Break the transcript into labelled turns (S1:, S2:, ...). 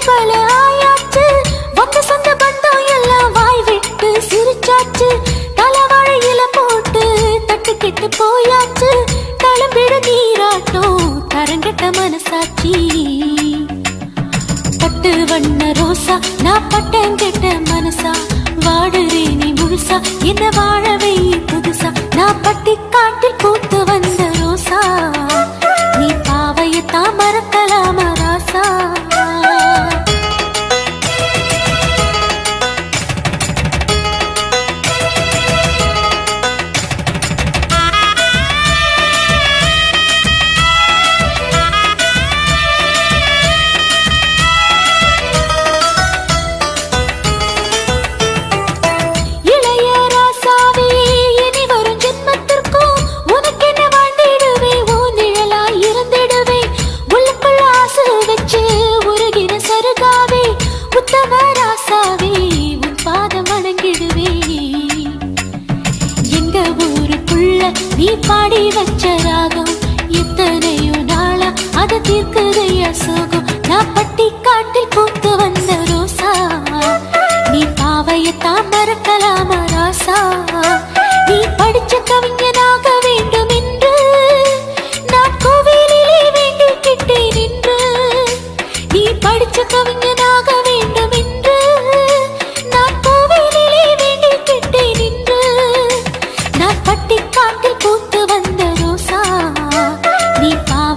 S1: பல ஆயாச்சு, வந்த சொந்த பந்தம் எல்லாம் வாய் விட்டு சிரிச்சாச்சு. தலைவாழையில போட்டு தட்டு கெட்டு போயாச்சு. தளம்பிடு நீராட்டம் தரங்கட்ட மனசாட்சி. பட்டு வண்ண ரோசா நான் பட்டம் கெட்ட மனசா. வாடுறே நீ முழுசா என்ன வாழவை புதுசா. நான் பட்டி காட்டில் பூத்து வந்த ரோசா. நீ பாவையத்தான் மறக்கலாமா ராசா. நீ பாடி வச்ச ராகம் எத்தனையோ நாளா அத தீர்க்குதையா சோகம். நான் பட்டி காட்டில் பூத்து வந்த ரோசா. நீ பாவையத்தான் மறக்கலாமா ராசா. நீ படிச்ச கவிஞனாக வேண்டும் என்று நான் கோவிலிலே வேண்டிக்கிட்டேன் என்று. நீ படிச்ச கவிஞ